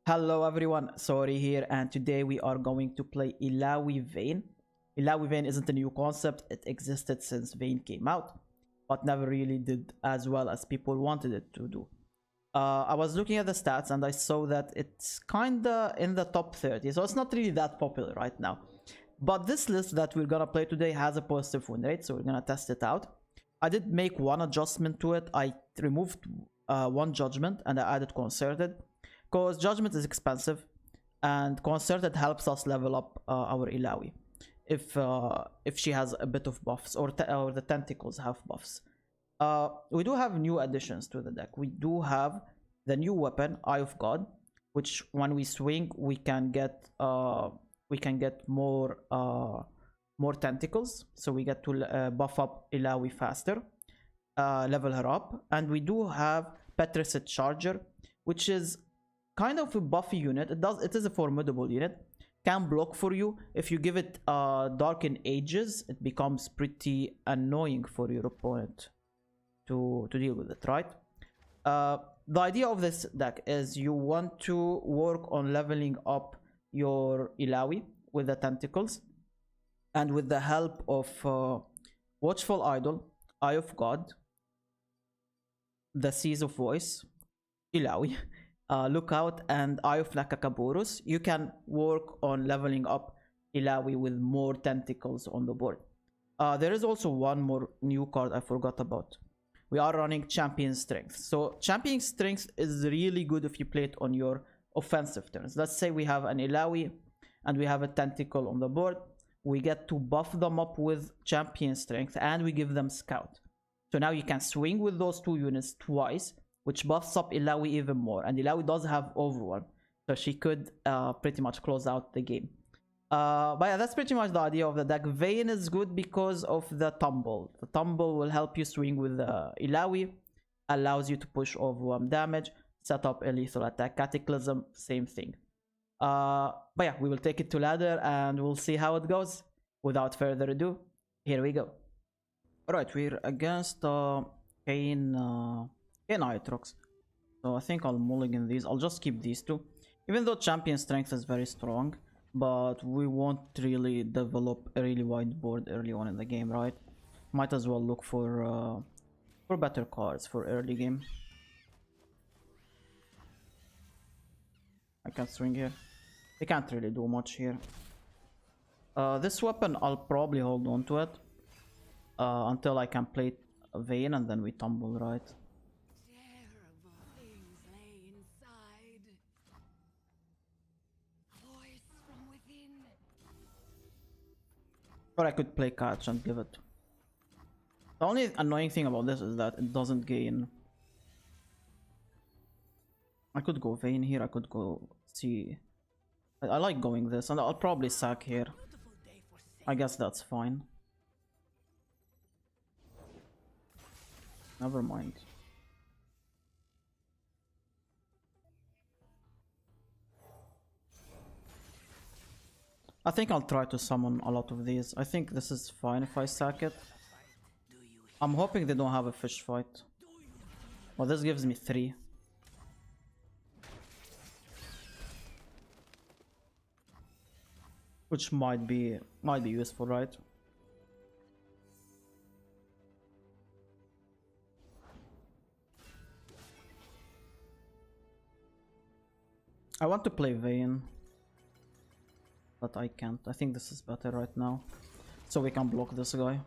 Hello everyone, Sorry here, and today we are going to play ILLAOI VAYNE. ILLAOI VAYNE isn't a new concept, it existed since Vayne came out, but never really did as well as people wanted it to do. I was looking at the stats and I saw that it's kinda in the top 30, so it's not really that popular right now. But this list that we're gonna play today has a positive win rate, so we're gonna test it out. I did make one adjustment to it. I removed one judgment and I added concerted. Because judgment is expensive and concerted helps us level up our ILLAOI if she has a bit of buffs or the tentacles have buffs. We do have new additions to the deck. We do have the new weapon Eye of God, which when we swing we can get more tentacles, so we get to buff up ILLAOI faster, level her up. And we do have Petrisit Charger, which is kind of a buffy unit. It is a formidable unit, can block for you. If you give it Darken Ages, it becomes pretty annoying for your opponent to deal with it, right? The idea of this deck is you want to work on leveling up your ILLAOI with the tentacles, and with the help of Watchful Idol, Eye of God, the Seas of Voice, ILLAOI, Lookout, and Eye of Nakakaburus, you can work on leveling up ILLAOI with more tentacles on the board. There is also one more new card I forgot about. We are running Champion Strength. So Champion Strength is really good if you play it on your offensive turns. Let's say we have an ILLAOI and we have a tentacle on the board. We get to buff them up with Champion Strength and we give them Scout. So now you can swing with those two units twice, which buffs up ILLAOI even more. And ILLAOI does have Overwhelm, so she could pretty much close out the game. But yeah, that's pretty much the idea of the deck. Vayne is good because of the Tumble. The Tumble will help you swing with ILLAOI, allows you to push Overwhelm damage, set up a lethal attack. Cataclysm, same thing. But yeah, we will take it to ladder and we'll see how it goes. Without further ado, here we go. Alright, we're against Kane Aatrox. So I think I'll mulligan these. I'll just keep these two. Even though Champion Strength is very strong, but we won't really develop a really wide board early on in the game, right? Might as well look for better cards for early game. I can swing here. They can't really do much here. This weapon, I'll probably hold on to it until I can play Vayne and then we tumble, right? Or I could play catch and give it. The only annoying thing about this is that it doesn't gain. I could go Vayne here, I could go see. I like going this, and I'll probably sack here. I guess that's fine. Never mind. I think I'll try to summon a lot of these. I think this is fine if I sack it. I'm hoping they don't have a fish fight. Well, this gives me 3. Which might be useful, right? I want to play Vayne, but I can't. I think this is better right now, so we can block this guy.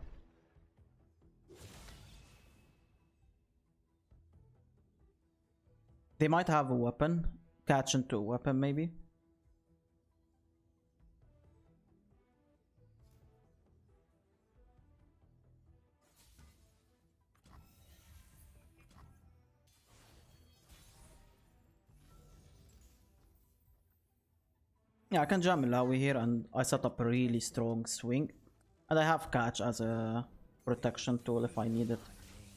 They might have a weapon, catch into a weapon maybe. Yeah, I can jam ILLAOI here and I set up a really strong swing. And I have catch as a protection tool if I need it.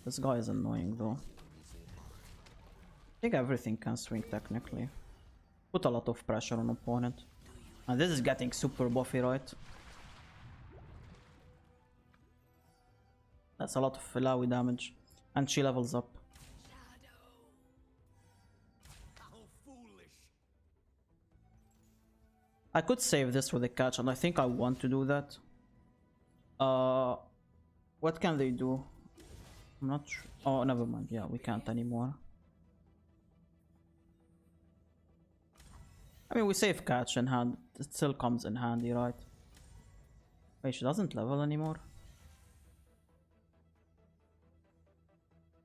This guy is annoying though. I think everything can swing technically. Put a lot of pressure on opponent. And this is getting super buffy, right? That's a lot of ILLAOI damage. And she levels up. I could save this with a catch, and I think I want to do that. What can they do? I'm not sure. Oh, never mind. Yeah, we can't anymore. I mean, we save catch in hand. It still comes in handy, right? Wait, she doesn't level anymore?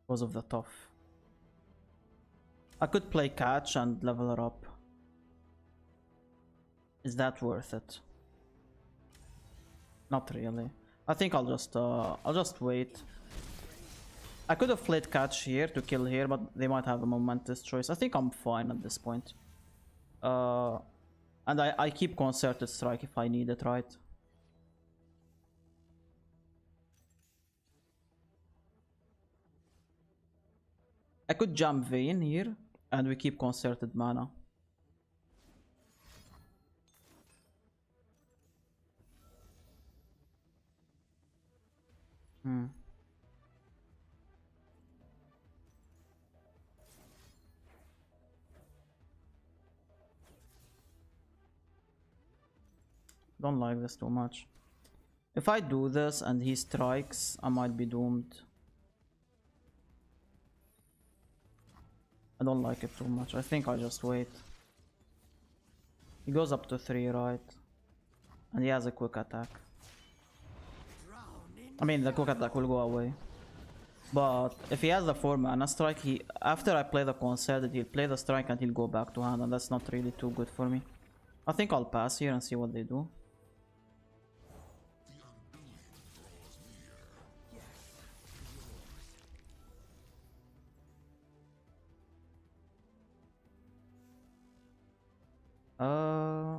Because of the tough. I could play catch and level her up. Is that worth it? Not really. I think I'll just wait. I could have played catch here to kill here, but they might have a momentous choice. I think I'm fine at this point. And I keep concerted strike if I need it, right? I could jump Vayne here, and we keep concerted mana. Don't like this too much. If I do this and he strikes, I might be doomed. I don't like it too much. I think I just wait. He goes up to 3, right? And he has a quick attack. I mean, the quick attack will go away. But if he has the 4 mana strike, after I play the concerted, he'll play the strike and he'll go back to hand, and that's not really too good for me. I think I'll pass here and see what they do.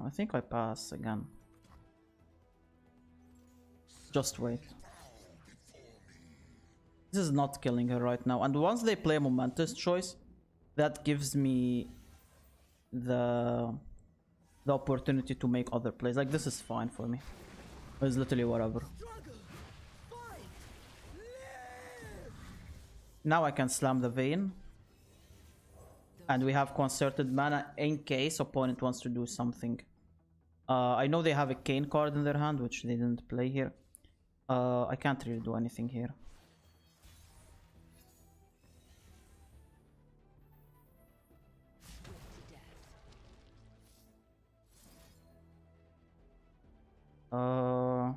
I think I pass again. Just wait. This is not killing her right now. And once they play a momentous choice, that gives me the opportunity to make other plays. Like, this is fine for me. It's literally whatever. Now I can slam the Vayne. And we have concerted mana in case opponent wants to do something. I know they have a Cane card in their hand, which they didn't play here. I can't really do anything here. I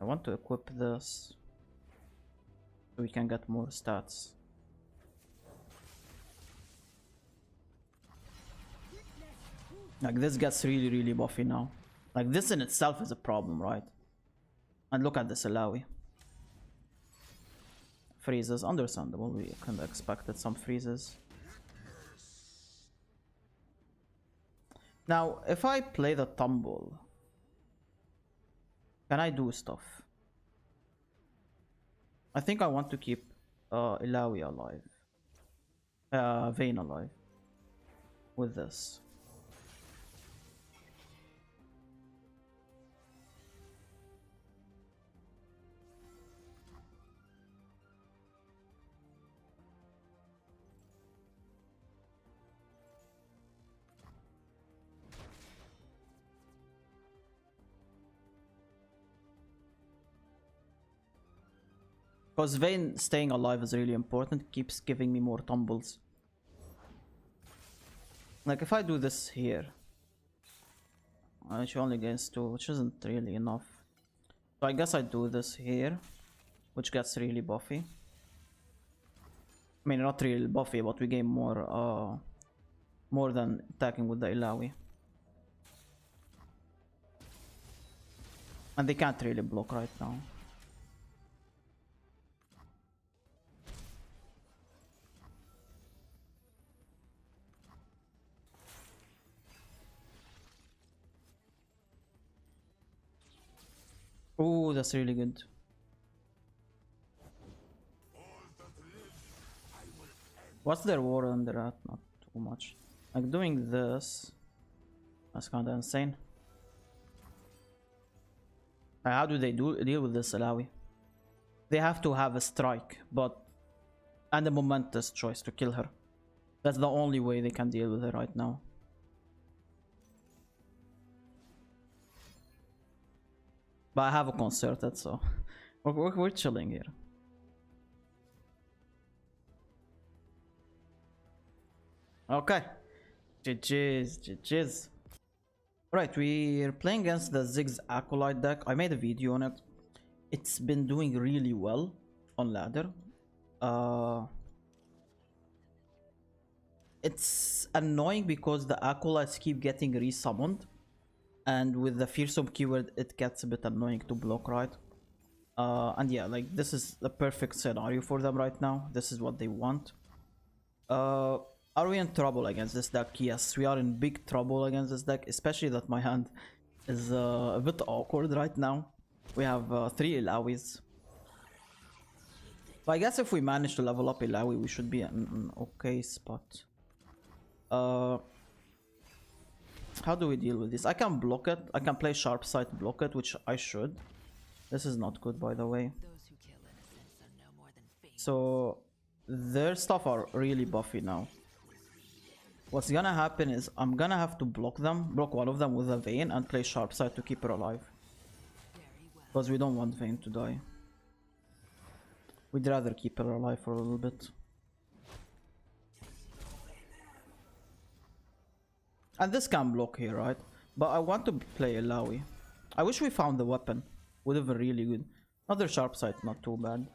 want to equip this so we can get more stats. Like, this gets really buffy now. Like, this in itself is a problem, right? And look at this ILLAOI. Freezes, understandable. We kind of expected some freezes. Now, if I play the tumble, can I do stuff? I think I want to keep ILLAOI alive. Vayne alive. With this. Because Vayne staying alive is really important, keeps giving me more tumbles. Like, if I do this here, she only gains 2, which isn't really enough. So I guess I do this here, which gets really buffy. I mean, not really buffy, but we gain more than attacking with the ILLAOI. And they can't really block right now. Oh, that's really good. What's their war under at? Not too much. Like, doing this, that's kind of insane. How do they deal with this ILLAOI? They have to have a strike, and a momentous choice to kill her. That's the only way they can deal with her right now. But I have a concerted, so we're chilling here. Okay. GG's, GG's. Right, we're playing against the Ziggs Acolyte deck. I made a video on it. It's been doing really well on ladder. It's annoying because the Acolytes keep getting resummoned. And with the fearsome keyword, it gets a bit annoying to block, right? And yeah, like this is the perfect scenario for them right now. This is what they want. Are we in trouble against this deck? Yes, we are in big trouble against this deck, especially that my hand is a bit awkward right now. We have 3 ILLAOIs. But I guess if we manage to level up ILLAOI, we should be in an okay spot. How do we deal with this? I can block it. I can play sharp sight block it, which I should. This is not good, by the way. So their stuff are really buffy now. What's gonna happen is I'm gonna have to block one of them with a Vayne and play sharp sight to keep her alive. Because we don't want Vayne to die. We'd rather keep her alive for a little bit. And this can block here, right? But I want to play ILLAOI. I wish we found the weapon. Would have been really good. Another sharp sight, not too bad.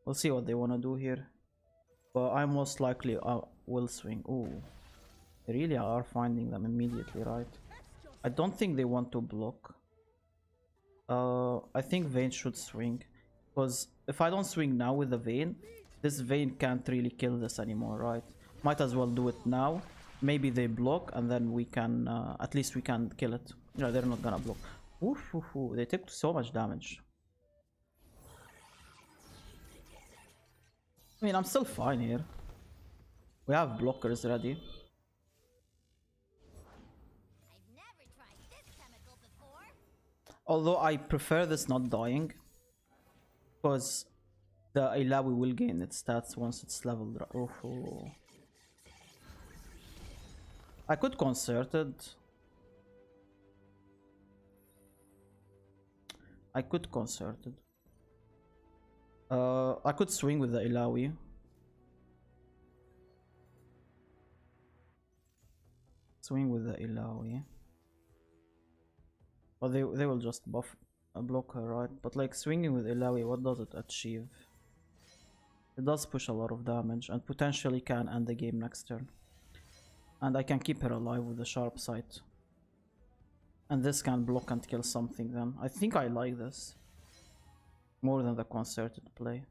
We'll see what they want to do here. But I most likely will swing. Ooh. They really are finding them immediately, right? I don't think they want to block. I think Vayne should swing. Because if I don't swing now with the Vayne, this Vayne can't really kill this anymore, right? Might as well do it now. Maybe they block and then we can, at least we can kill it. No, they're not gonna block. Oof, oof, oof. They take so much damage. I mean, I'm still fine here. We have blockers ready. I've never tried this chemical before. Although I prefer this not dying. Because the ILLAOI will gain its stats once it's leveled. Oh. I could concerted. I could swing with the ILLAOI. But they will just block her, right? But like swinging with ILLAOI, what does it achieve? It does push a lot of damage and potentially can end the game next turn. And I can keep her alive with the sharp sight. And this can block and kill something then. I think I like this more than the concerted play.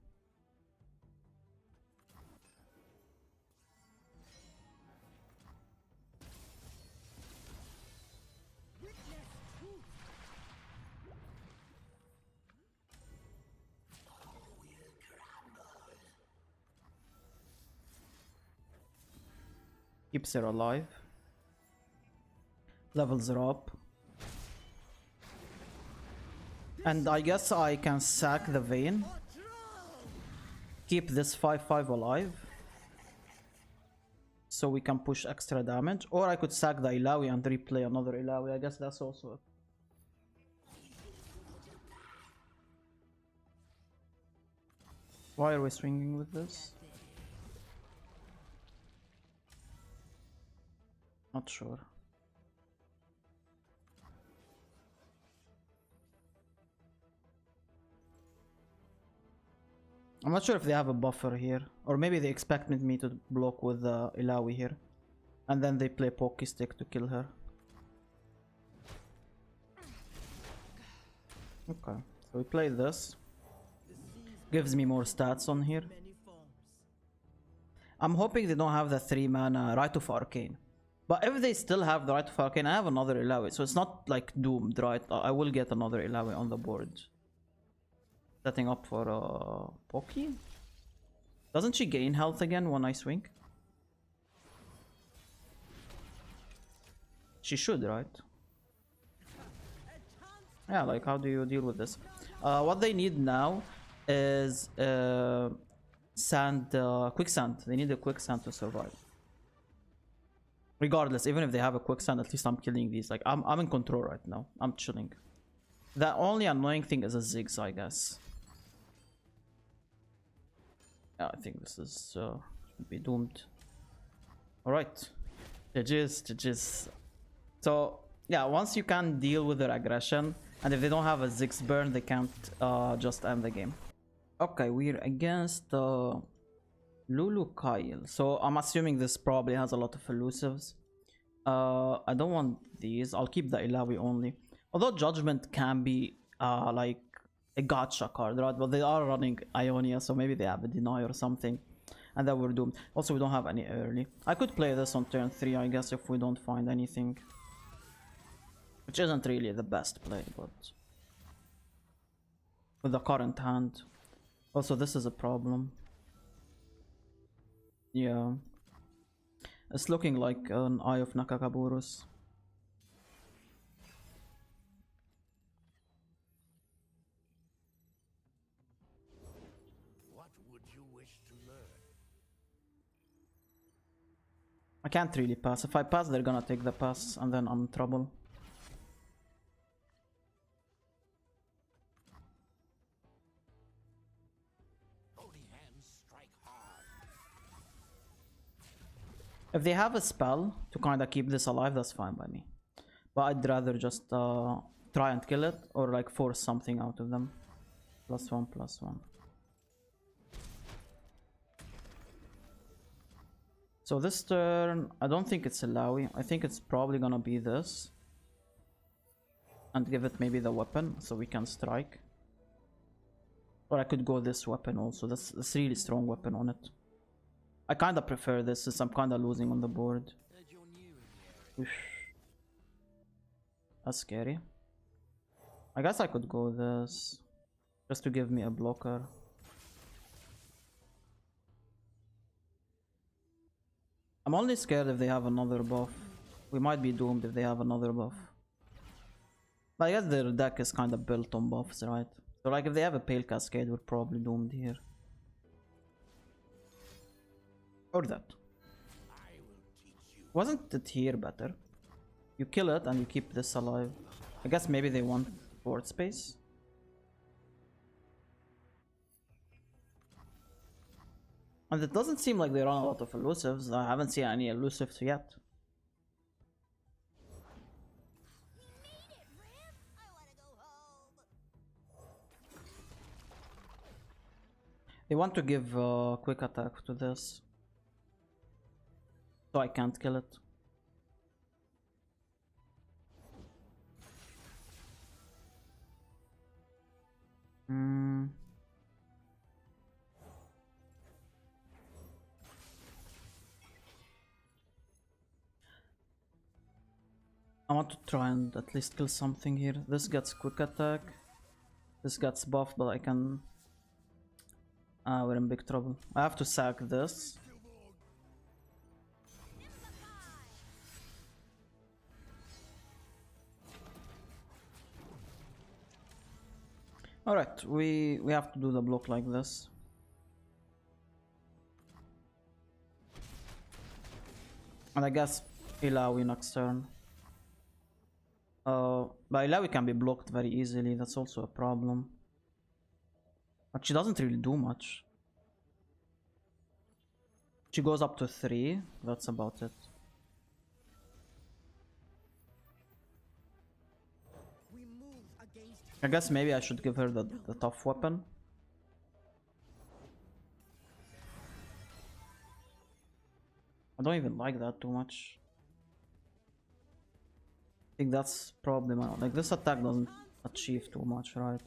Keeps her alive. Levels her up. And I guess I can sack the Vayne. Keep this 5-5 alive. So we can push extra damage. Or I could sack the ILLAOI and replay another ILLAOI. I guess that's also it. Why are we swinging with this? Not sure. I'm not sure if they have a buffer here. Or maybe they expected me to block with the ILLAOI here. And then they play Poké Stick to kill her. Okay, so we play this. Gives me more stats on here. I'm hoping they don't have the 3-mana Rite of Arcane. But if they still have the Rite of Arcane, I have another ILLAOI. So it's not like doomed, right? I will get another ILLAOI on the board. Setting up for Poké. Doesn't she gain health again when I swing? She should, right? Yeah, like how do you deal with this? What they need now is sand, quicksand. They need a quicksand to survive. Regardless, even if they have a quicksand, at least I'm killing these. Like, I'm in control right now. I'm chilling. The only annoying thing is a Ziggs, I guess. Yeah, I think this is should be doomed. Alright. GG's, GG's. So, yeah, once you can deal with their aggression, and if they don't have a Ziggs burn, they can't just end the game. Okay, we're against Lulu Kyle. So I'm assuming this probably has a lot of elusives. I don't want these. I'll keep the Illaoi only. Although Judgment can be like a gotcha card, right? But they are running Ionia, so maybe they have a deny or something. And then we're doomed. Also, we don't have any early. I could play this on turn 3, I guess, if we don't find anything. Which isn't really the best play, but... with the current hand. Also, this is a problem. Yeah. It's looking like an Eye of Nakakaburus. What would you wish to learn? I can't really pass. If I pass, they're gonna take the pass, and then I'm in trouble. If they have a spell to kind of keep this alive, that's fine by me. But I'd rather just try and kill it, or like force something out of them. +1, +1. So this turn, I don't think it's Illaoi. I think it's probably gonna be this. And give it maybe the weapon, so we can strike. Or I could go this weapon also. That's a really strong weapon on it. I kind of prefer this since I'm kind of losing on the board. Oof. That's scary. I guess I could go this just to give me a blocker. I'm only scared if they have another buff. We might be doomed if they have another buff. But I guess their deck is kind of built on buffs, right? So like if they have a Pale Cascade, we're probably doomed here. Or that. Wasn't it here better? You kill it and you keep this alive. I guess maybe they want board space. And it doesn't seem like they run a lot of elusives. I haven't seen any elusives yet. They want to give quick attack to this. So I can't kill it. I want to try and at least kill something here. This gets quick attack. This gets buffed, but I can... we're in big trouble. I have to sack this. Alright, we have to do the block like this. And I guess Illaoi next turn. But Illaoi can be blocked very easily, that's also a problem. But she doesn't really do much. She goes up to 3, that's about it. I guess maybe I should give her the tough weapon. I don't even like that too much. I think that's probably my... like this attack doesn't achieve too much, right?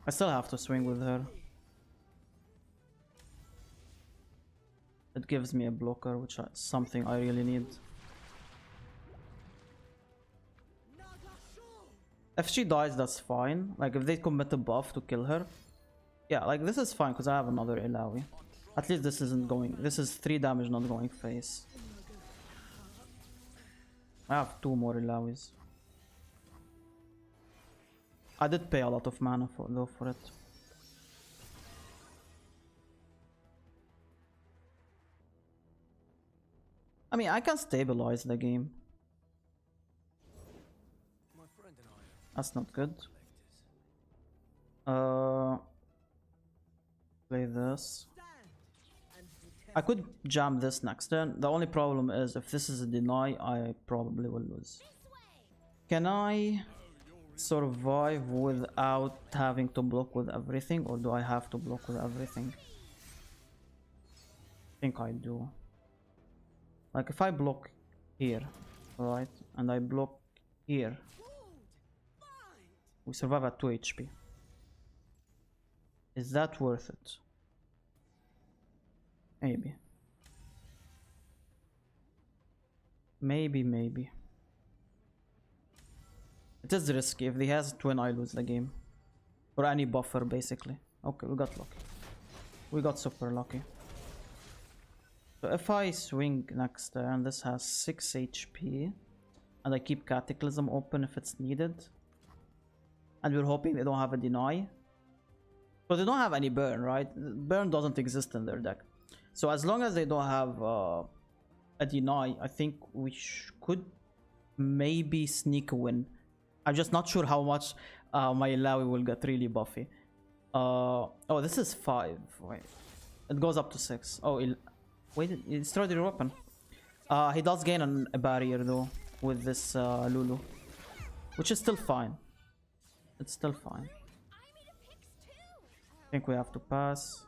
I still have to swing with her. It gives me a blocker, which is something I really need. If she dies, that's fine. Like, if they commit a buff to kill her. Yeah, like, this is fine, because I have another Illaoi. At least this isn't going... this is 3 damage not going face. I have 2 more Illaois. I did pay a lot of mana for it. I mean, I can stabilize the game. My friend and I are That's not good. collectors. Play this. I could jam this next turn. The only problem is if this is a deny, I probably will lose. Can I survive without having to block with everything, or do I have to block with everything? I think I do. Like if I block here, right, and I block here, we survive at 2 HP. Is that worth it? Maybe. Maybe. It is risky. If he has twin, I lose the game. Or any buffer, basically. Okay, we got lucky. We got super lucky. So if I swing next turn, this has 6 HP. And I keep Cataclysm open if it's needed. And we're hoping they don't have a deny. So they don't have any burn, right? Burn doesn't exist in their deck. So as long as they don't have a deny, I think we could maybe sneak a win. I'm just not sure how much my ILLAOI will get really buffy. Oh, this is 5. Wait, it goes up to 6. Oh, wait, he destroyed your weapon. He does gain a barrier though with this Lulu, which is still fine. It's still fine. I think we have to pass.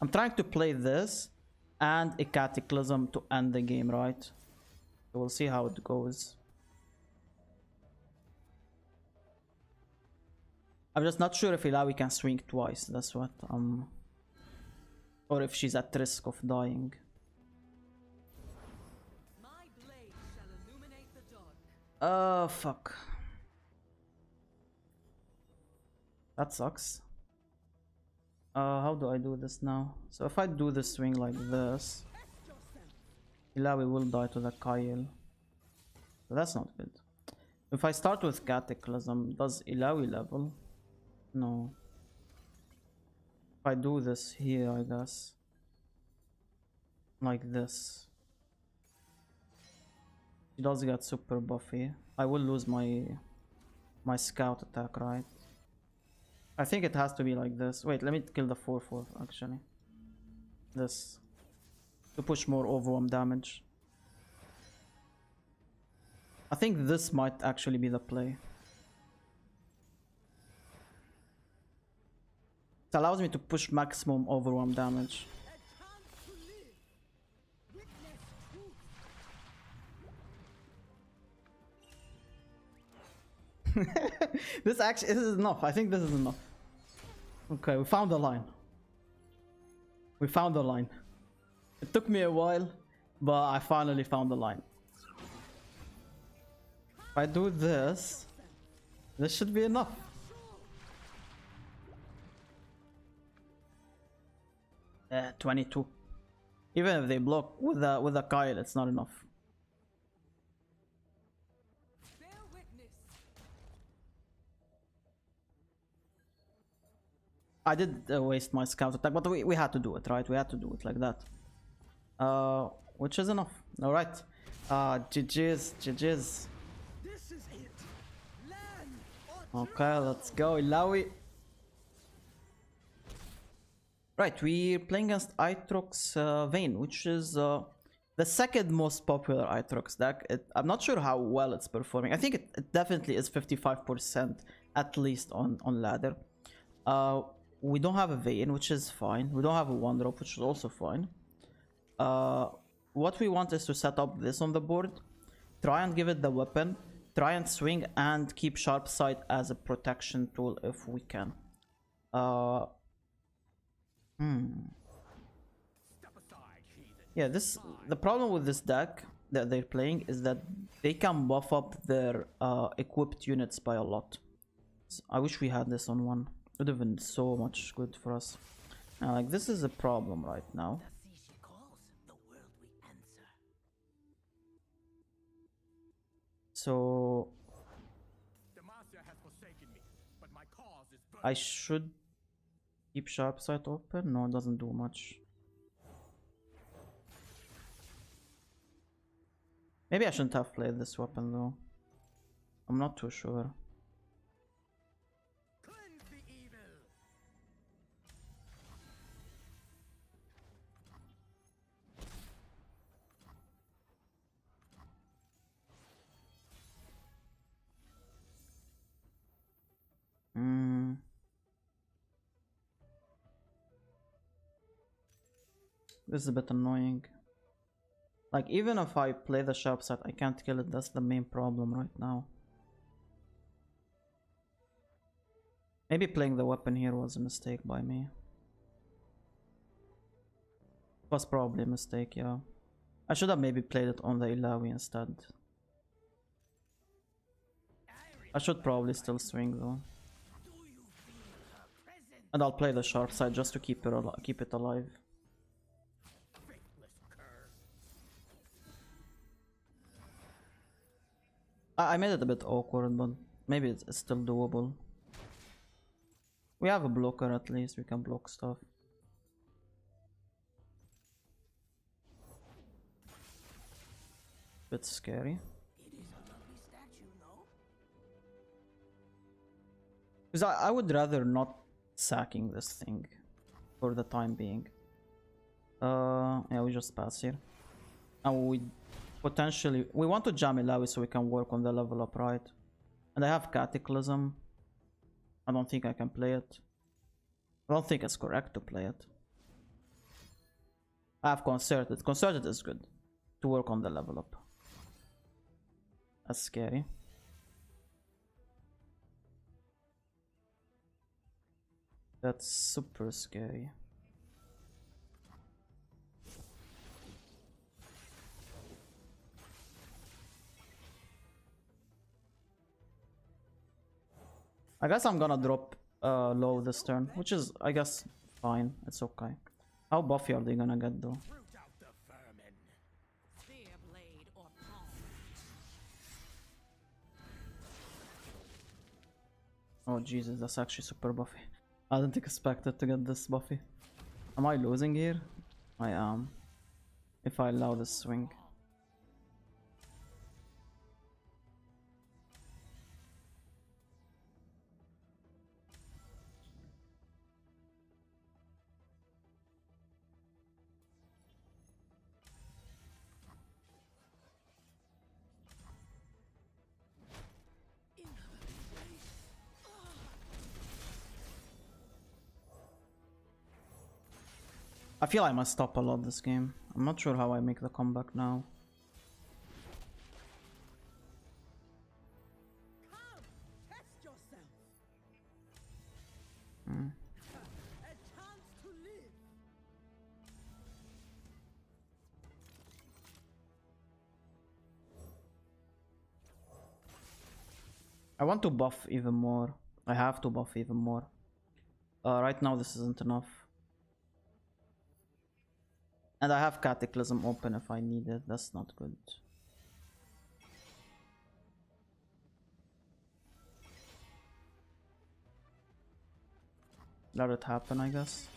I'm trying to play this and a Cataclysm to end the game, right? So we'll see how it goes. I'm just not sure if ILLAOI can swing twice. That's what or if she's at risk of dying. My blade shall illuminate the dark. Fuck. That sucks. How do I do this now? So if I do the swing like this, ILLAOI will die to the Kyle. So that's not good. If I start with Cataclysm, does ILLAOI level? No. If I do this here, I guess. Like this. She does get super buffy. I will lose my scout attack, right? I think it has to be like this. Wait, let me kill the 4/4 actually. This. To push more overwhelm damage. I think this might actually be the play. It allows me to push maximum overwhelm damage. This is enough. I think this is enough. Okay, we found the line. We found the line. It took me a while, but I finally found the line. If I do this, this should be enough. Yeah, 22. Even if they block with a Kyle, it's not enough. I did waste my scout attack, but we had to do it, right? We had to do it like that. Which is enough. Alright. GG's. GG's. This is it. Land Okay, let's go, ILLAOI. Right, we're playing against Aatrox Vayne, which is the second most popular Aatrox deck. I'm not sure how well it's performing. I think it definitely is 55% at least on ladder. We don't have a Vayne, which is fine. We don't have a 1-drop, which is also fine. What we want is to set up this on the board, try and give it the weapon, try and swing and keep sharp sight as a protection tool if we can. Yeah, the problem with this deck that they're playing is that they can buff up their equipped units by a lot. So I wish we had this on one. It would have been so much good for us. Like, this is a problem right now. The sea she calls, the world we answer. So Demacia has forsaken me, but my cause is burning. I should keep sharp sight open. No, it doesn't do much. Maybe I shouldn't have played this weapon though. I'm not too sure. Cleanse the evil. This is a bit annoying. Like, even if I play the sharp side, I can't kill it. That's the main problem right now. Maybe playing the weapon here was a mistake by me. Was probably a mistake, yeah. I should have maybe played it on the ILLAOI instead. I should probably still swing though. And I'll play the sharp side just to keep it alive. I made it a bit awkward, but maybe it's still doable. We have a blocker at least, we can block stuff. Bit scary. Because I would rather not sacking this thing for the time being. Yeah, we just pass here. And we potentially... We want to jam ILLAOI so we can work on the level up, right? And I have Cataclysm. I don't think I can play it. I don't think it's correct to play it. I have Concerted. Concerted is good to work on the level up. That's scary. That's super scary. I guess I'm gonna drop low this turn, which is, I guess, fine. It's okay. How buffy are they gonna get though? Root out the vermin. Spear blade or palm. Oh Jesus, that's actually super buffy. I didn't expect it to get this buffy. Am I losing here? I am. If I allow this swing. I feel I must stop a lot this game. I'm not sure how I make the comeback now. Come, test yourself. A chance to live. I want to buff even more. I have to buff even more. Right now this isn't enough. And I have Cataclysm open if I need it. That's not good. Let it happen, I guess.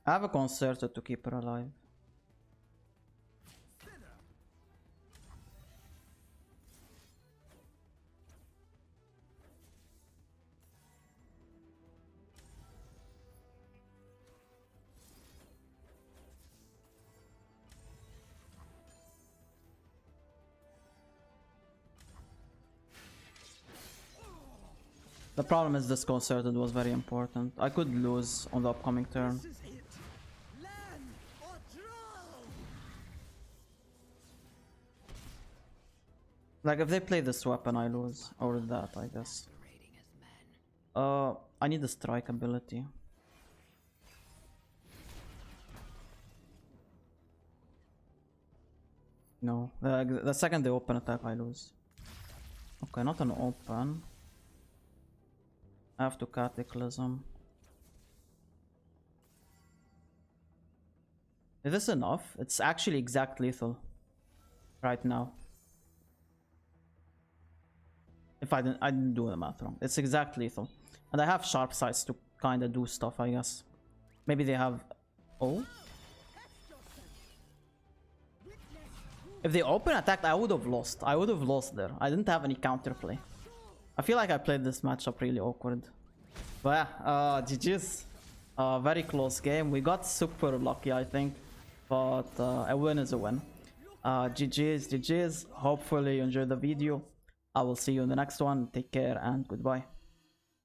I have a Concerted to keep her alive. The problem is this Concerted was very important. I could lose on the upcoming turn. This is it. Land or drown. Like if they play this weapon I lose. Or that, I guess. I need the strike ability. No. The second they open attack I lose. Okay, not an open. I have to Cataclysm. Is this enough? It's actually exact lethal right now. If I didn't do the math wrong. It's exact lethal. And I have sharp sights to kind of do stuff, I guess. Maybe they have... Oh? If they open attacked, I would have lost. I would have lost there. I didn't have any counterplay. I feel like I played this matchup really awkward. But yeah, GG's. Very close game. We got super lucky, I think. But a win is a win. GG's, GG's. Hopefully you enjoyed the video. I will see you in the next one. Take care and goodbye.